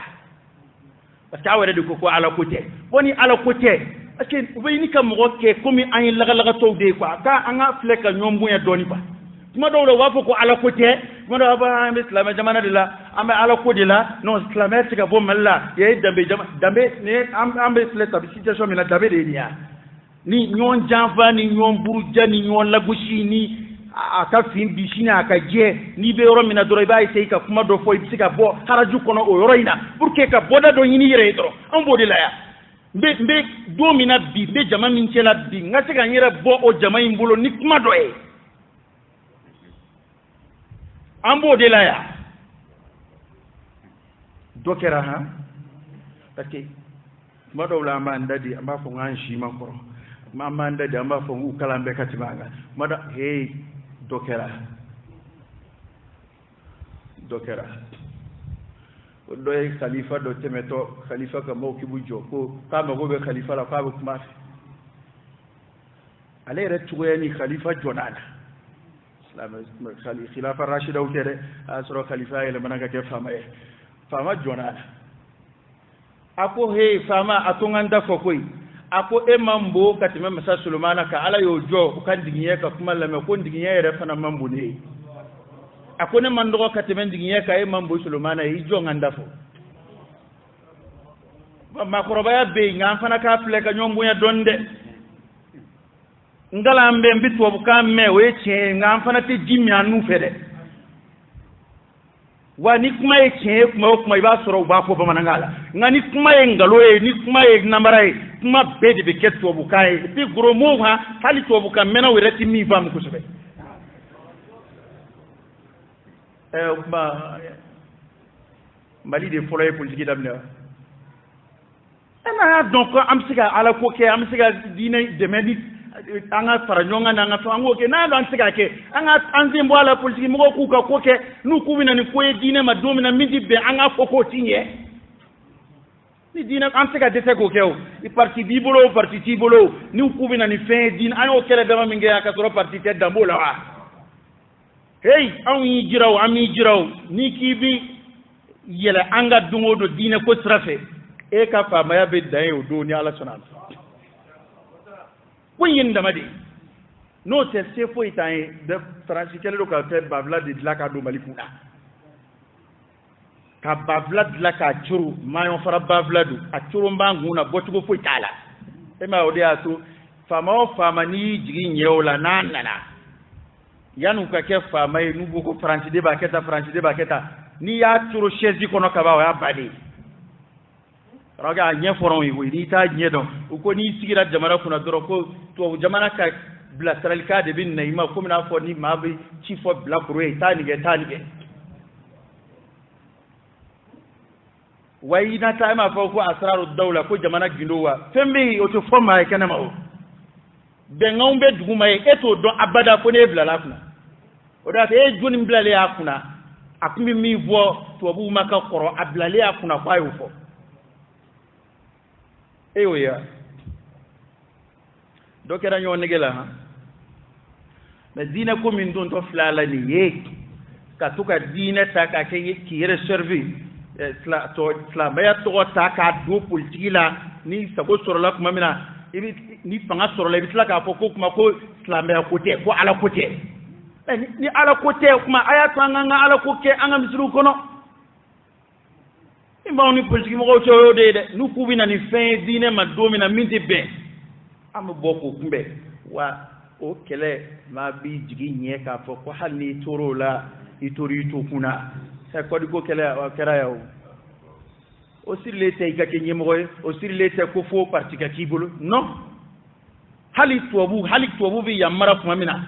parce que awere de ko ala côté boni ala côté parce que be ni kam mo ke komi an laga to de quoi ka anga fle ka nyombu ya doni ba kuma do wa fo ko ala côté kuma do ba islam jamana de la ambe ala côté la non islam est ka bo malla ye dambe ne ambe fle ta situation mi na dambe de niya ni nyon janfa ni nyon buruja ni nyon lagushi ni aka fin bishina aka je ni be yoro mina doro ba ise ka kuma do fo ibisika bo haraju kono o yoro ina burke ka boda do yini yere doro an bodi la ya mbe do mina bi be jama min cela bi ngase ka yere bo o jama imbulo ni kuma do e an bodi la ya dokera ha parce kuma do la ma ndadi amba fo ngan shi makoro ma ndadi amba fo u kalambe katimanga mada hey dokera doy khalifa do temeto khalifa ka mo kibu joko ka ma gobe khalifa la ka kuma ale re tuweni khalifa jonana islam khilafa rashida utere asro khalifa ele manaka ke fama jonana ako he fama atunganda fokoi ako emambo katima masa sulumana ka ala yojo kan digiye ka kuma lame ko digiye re fana mambo ne ako ne mando katima digiye ka emambo sulumana yi jonganda fo ma koroba ya be ngam fana ka fle ka nyombu ya donde ngala mbe mbitwo buka me we che ngam fana te jimi anu fede wani kuma ye che kuma iba soro ba ko ba manangala ngani kuma ye ngalo ye ni kuma ye nambara ye kuma bede be ketto bukai bi gromo ha hali to buka mena wirati mi fam ko sobe ba mali de foloye politique damne ana donc am siga ala ko ke am siga dine de medi anga faranyonga na nga to ango ke na do siga ke anga anzimbo ala politique mo ko ka ko ke nu ku bina ni ko ye dine ma do mina midi be anga foko tinye ni dina am siga de tego ke o i parti bibolo parti tibolo ni ku bina ni fin dine ayo kele dama minge aka soro parti te dambola wa hey am yi jiraw ni kibi yele anga dungo do dine ko trafe e ka fa maya be dai o do ni ala sonan yin da madi no te se fo itai de franchikele do ka te bavla de la ka do malikuna ka bavla de la ka churu mayon fara bavla do a churu mbanguna botugo fo itala e ma odi aso fama ni jigi nyeola nanana yanu ka ke fama e nugo ko franchi de baketa ni ya churu chezi kono ka ba ya badi raga nye foron yi ni ta nye don uko ni sigira jamana kuna doro ko to jamana ka bla saralika de bin naima ko mina fo ni mabi chief of black roy tanige wai na ta ma fa ko asraru dawla ko jamana gindowa fembe o to forma e kana ma o be ngombe duguma e eto don abada ko ne bla la kuna o da te joni bla le akuna akumi mi vo to bu maka koro abla le akuna kwa yo fo eyo ya dokera nyo negela ha na dina ko min don to flala ni ye ka tuka dina ta ka ke ki yere servi islam ya to ta ka do politique la ni sabo soro la kuma mina ibi ni panga soro la bitla ka ko kuma ko islam ya côté ko ala côté ni ala côté kuma aya tanga ala côté anga misru kono imba ni politique mo ko to de nu kubina ni fin dine ma domina minti be am boko kumbe wa o kɛlɛ maa bi jigi ɲɛ k'a fɔ ko hali n'i tor'o la i tor'i to kunna kɔdiko kɛlɛ o kɛra yan o sirilen tɛ i ka kɛ ɲɛmɔgɔ ye o sirilen tɛ ko fo parti ka k'i bolo non hali tubabu bɛ yan mara tuma min na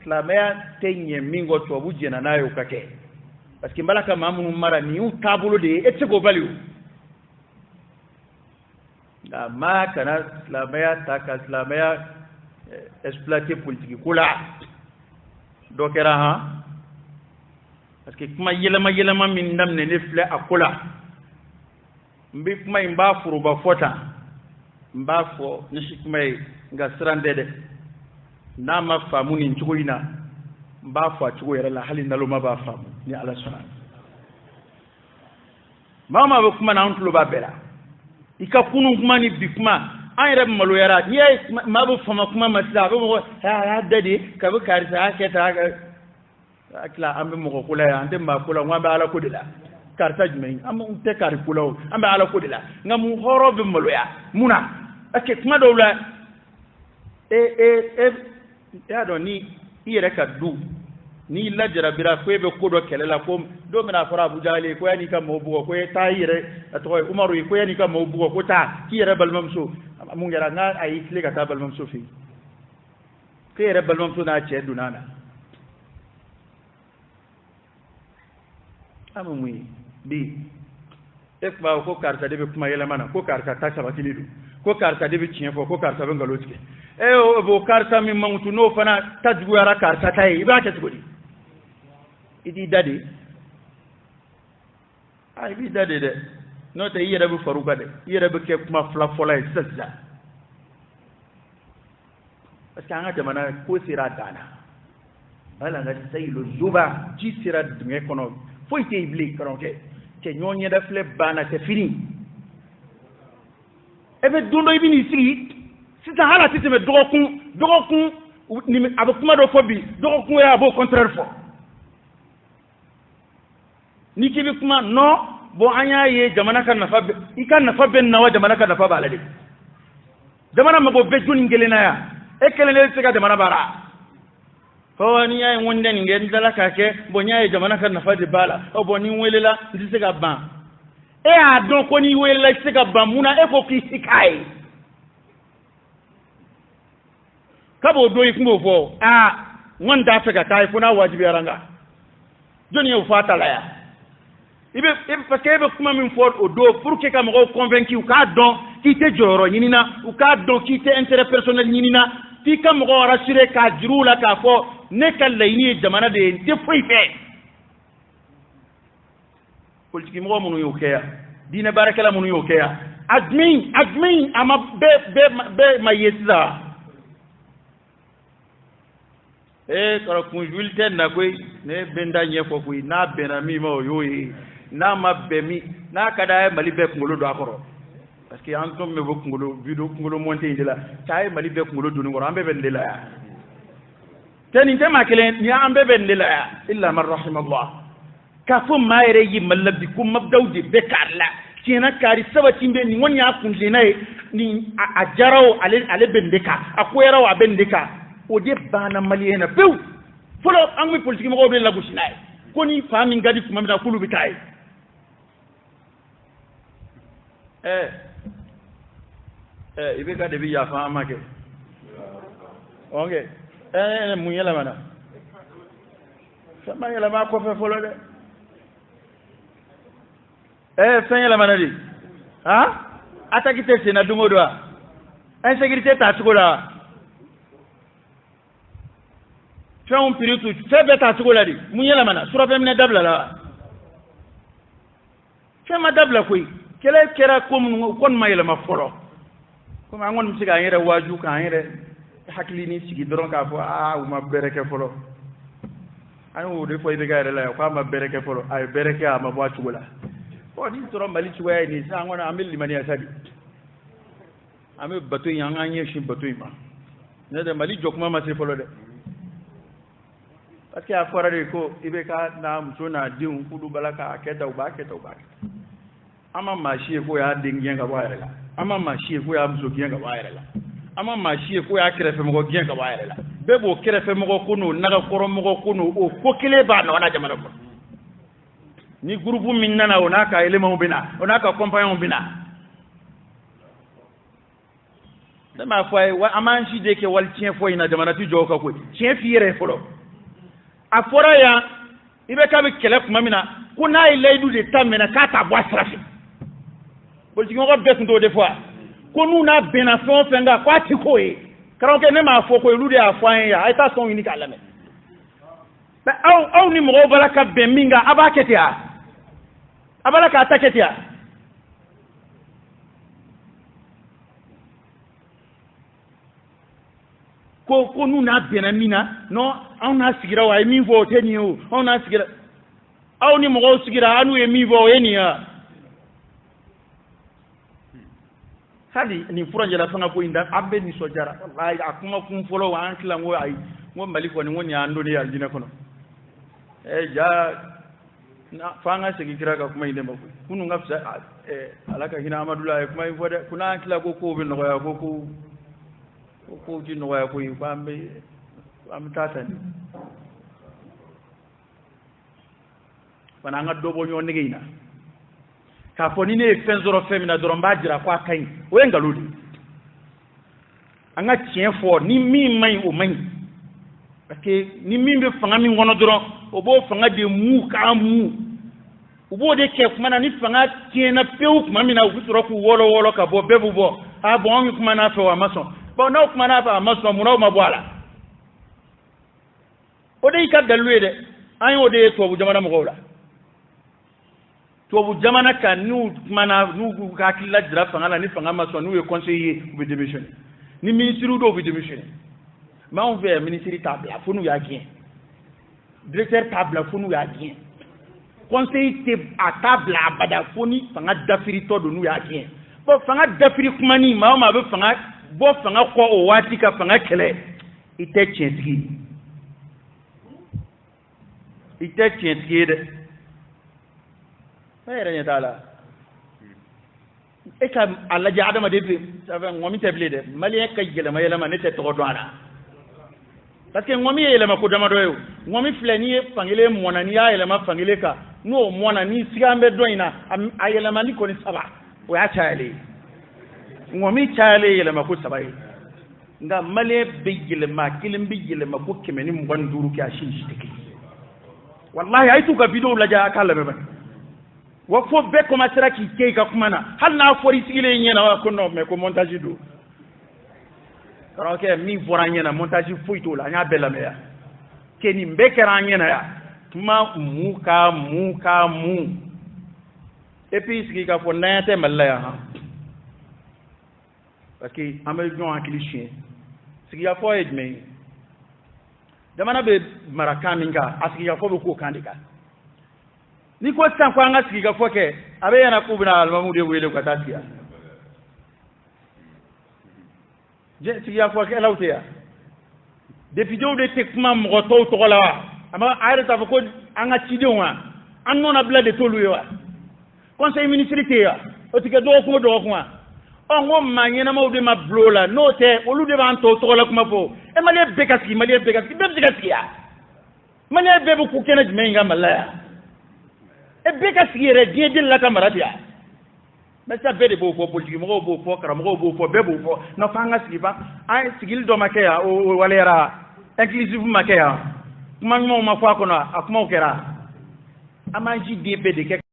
silamɛya tɛ ɲɛ min kɔ tubabu jɛnna n'a ye o ka kɛ parce que n bala ka maa minnu mara nin y'u taabolo de ye e tɛ se k'o bali o nka maa kana silamɛya ta ka silamɛya exploiter politique ko la dɔ kɛra han parce que kuma yɛlɛma min daminɛ ne filɛ a ko la n bɛ kuma in b'a foroba fɔ tan n b'a fɔ ni si kuma ye nka siran tɛ dɛ n'a ma faamu nin cogo in na n b'a fɔ a cogo yɛrɛ la hali naloma b'a faamu ni ala sɔnna maa o maa bɛ kuma na an tulo b'a bɛɛ la i ka kunun kuma ni bi kuma an yɛrɛ maloyara n'i ye maa bɛ fama kuma ma sisan a bɛ mɔgɔ a y'a da de ka bɛ karisa a y'a kɛ tan hakili an bɛ mɔgɔ ko la yan an tɛ maa ko la n ko an bɛ ala ko de la karisa jumɛn an tɛ kari ko la o an bɛ ala ko de la nka mun hɔrɔn bɛ maloya mun na parce que kuma dɔw la y'a dɔn ni i yɛrɛ ka du n'i lajarabira ko e bɛ ko dɔ kɛlɛ la ko don min a fɔra abujale ko yan'i ka maaw bugɔ ko e taa i yɛrɛ a tɔgɔ ye umaru ye ko yan'i ka maaw bugɔ ko taa k'i yɛrɛ balimamuso mun kɛra n k'a y'i tile ka taa balimamuso fɛ yen k'e yɛrɛ balimamuso n'a cɛ donna a la an bɛ mun ye bi e tun b'a fɔ ko karisa de bɛ kuma yɛlɛma na ko karisa ta sabatili don ko karisa de bɛ tiɲɛ fɔ ko karisa bɛ nkalon tigɛ o karisa min mankutu n'o fana ta juguyara karisa ta ye i b'a kɛ cogo di i t'i da de i b'i da de dɛ n'o tɛ i yɛrɛ bɛ far'u kan dɛ i yɛrɛ bɛ kɛ kuma fila fɔlɔ ye sisan parce que an ka jamana ko sera a dan na hali an ka sayilo zuba ji sera dingɛ kɔnɔ foyi tɛ yen bilen karamɔgɔkɛ cɛ ɲɔgɔn ɲɛda filɛ banna tɛ fini e bɛ don dɔ i bɛ n'i sigi sisan hali a tɛ tɛmɛ dɔgɔkun a bɛ kuma dɔ fɔ bi dɔgɔkun wɛrɛ a b'o contraire fɔ n'i k'i bɛ kuma non bon an y'a ye jamana ka nafa i ka nafa bɛ na wa jamana ka nafa b'a la de jamana mago bɛ jɔnni kelen na yan e kelen de tɛ se ka jamana baara n'i y'a ye n ko n tɛ nin kɛ n tilala k'a kɛ bon n y'a ye jamana ka nafa de b'a la bon ni n welela n tɛ se ka ban e y'a dɔn ko n'i welela i tɛ se ka ban mun na e ko k'i si k'a ye k'o don i tun b'o fɔ n kɔni t'a fɛ ka k'a ye fo n'a wajibiyara n kan jɔnni y'o fɔ a ta la yan parce que e bɛ kuma min fɔ o don pour que ka mɔgɔw convaincu u k'a dɔn k'i tɛ jɔyɔrɔ ɲini na u k'a dɔn k'i tɛ intérêt personnel ɲini na f'i ka mɔgɔw rassurer k'a jir'u la k'a fɔ ne ka laɲini ye jamana de ye n tɛ foyi fɛ politique mɔgɔ minnu y'o kɛ yan diinɛ baarakɛla minnu y'o kɛ yan a jumɛn a ma bɛɛ ma ye sisan kunjugu tɛ na koyi ne bɛ n ta ɲɛfɔ koyi n'a bɛnna min ma o y'o ye n'a ma bɛn min n'a ka d'a ye mali bɛɛ kunkolo don a kɔrɔ parce que an tɔn bɛ bɔ kunkolo monte in de la k'a ye mali bɛɛ kunkolo donni kɔrɔ an bɛɛ bɛ nin de la yan tɛ nin tɛ maa kelen ni an bɛɛ bɛ nin de la yan illa man rahimallah k'a fɔ maa yɛrɛ ye mali la bi ko mabdaw de bɛ k'ale la tiɲɛna kari sabati bɛ nin kɔni y'a kuntilenna ye nin a jara o ale bɛ nin de kan a koyara o a bɛ nin de kan o de banna maliyɛn na pewu fɔlɔ an bɛ politiki mɔgɔw de lagosi n'a ye ko ni fa min ka di tuma min na k'olu bɛ taa ye i bɛ ka de bɛ yafa an ma kɛ ok mun yɛlɛmana fɛn ma yɛlɛma kɔfɛ fɔlɔ dɛ fɛn yɛlɛmana de attaque tɛ senna don o don wa insécurité t'a cogo la wa fɛnw piri tu fɛn bɛɛ t'a cogo la de mun yɛlɛmana surafɛn minɛ dabila la wa fɛn ma dabila koyi kɛlɛ kɛra ko minnu o kɔni ma yɛlɛma fɔlɔ komi an kɔni bɛ se k'an yɛrɛ waaju k'an yɛrɛ hakili ni sigi dɔrɔn k'a fɔ u ma bɛrɛ kɛ fɔlɔ an y'o de fɔ i bɛ ka yɛrɛ la yan k'a ma bɛrɛ kɛ fɔlɔ a ye bɛrɛ kɛ a ma bɔ a cogo la ni sɔrɔ mali cogoya ye nin sisan an kɔni an bɛ limaniya sa de an bɛ bato in an k'an ɲɛsin bato in ma n'o tɛ mali jɔ kuma ma se fɔlɔ dɛ parce que a fɔra de ko i bɛ ka n'a muso n'a denw k'olu bala k'a kɛ tan u b'a kɛ tan u b'a kɛ an ma maa si ye k'o y'a den gɛn ka bɔ a yɛrɛ la an ma maa si ye k'o y'a muso gɛn ka bɔ a yɛrɛ la ama machi ko ya kere fe mo gien ka ba yare la be bo kere fe mo ko no naga koro mo ko no o ko kile ba na wana jamana ko ni groupe min nana onaka elema bina onaka compagnon bina dama fay wa amanchi de ke wal tien foy na jamana ti joka ko tien fiere folo afora ya ibe ka be kele kuma mina kuna ileidu de tamena kata bwa strafi politique ko bet ndo des fois ko nu na bena fon fenga kwa ti ko e karon ke ne ma fo ko ilu de afan ya eta son unique alame ba au ni mo bala ka be minga abaketia abala ka ataketia ko nu na bena mina no on na sigira wa mi vote ni o on na sigira au ni mo sigira anu e mi vo eni ya hadi ni furanje la fanga ko inda abbe ni sojara wallahi akuma kun folo wa ankla ngo ay ngo mali ko ni ngoni ando ni aljina kono ja na fanga sigi kira ka kuma inde mako kunu ngafsa alaka hina amadullah kuma ifode kuna ankla ko be no ya ko ti no ya ko yambe am tatani wana nga dobo nyo ngeina ka foni ne fenzoro femina doromba jira kwa kai we ngaludi anga tien fo ni mi mai o mai parce que ni mi be fanga mi ngono doro obo fanga de mu ka mu obo de ke kuma na ni fanga tien na peu kuma mi na uturo ku wolo ka bo bebu bo ha bo on kuma na fe wa maso bo na kuma na fa maso mu na ma bwala o de ka dalwe de an o de to bu jamana mo gola to bu jamana ka nu mana nu ka kila jira fanga la ni fanga maso nu e conseiller bu démission ni ministre do bu démission ma on veut ministre table fo nu ya gien directeur table fo nu ya gien conseiller te à table abada fo ni fanga dafiri to do nu ya gien bo fanga dafiri kuma ni ma be fanga bo fanga ko o wati ka fanga kele ite tientigi de fayra ni taala e ka alla ja adama de safa ngomi teble de mali ka gele ma yela ma ne te to do ana parce que ngomi yela ma ko dama do yo ngomi flani e fangile mona ni ya yela ma fangile ka no mona ni sigambe do ina ayela ma ni ko ni saba o ya chale ngomi chale yela ma ko saba nga mali be gele ma kilim be gele ma ko kemeni mbanduru ki ashin shi tike wallahi ay tu ka video la ja kala be wa fo be ko masira ki ke ka kuma na hal na fori sigile nyena wa ko no me ko montage do karoke mi fora nyena montage fuito la nya bela me ya ke ni mbekera nyena ya kuma mu et puis sigi ka fo na te malla ya ha parce que amay jon en cliché sigi ya fo edme jamana be marakanninga asigi ya fo be ko kandika ni ko san ko anga sigi ga foke abe yana kubina almamu de wele ko tatiya je sigi ya foke lawte ya depuis do de tekma mo to la ama ayre ta ko anga tidonwa annona bla de tolu yo conseil ministre ya o tike do ko on ngom manyena ma de ma blola no te olu de ban to la kuma fo e mali bekasi be ya mali be bu ku kenaj menga malaya e be ka sigere die de la kamera dia mais ça be de bo fo politique mo bo fo kara mo bo fo be bo fo no fanga siba ay sigil do makaya o walera inclusive makaya man mo ma fo ko na akmo kera amanji de be de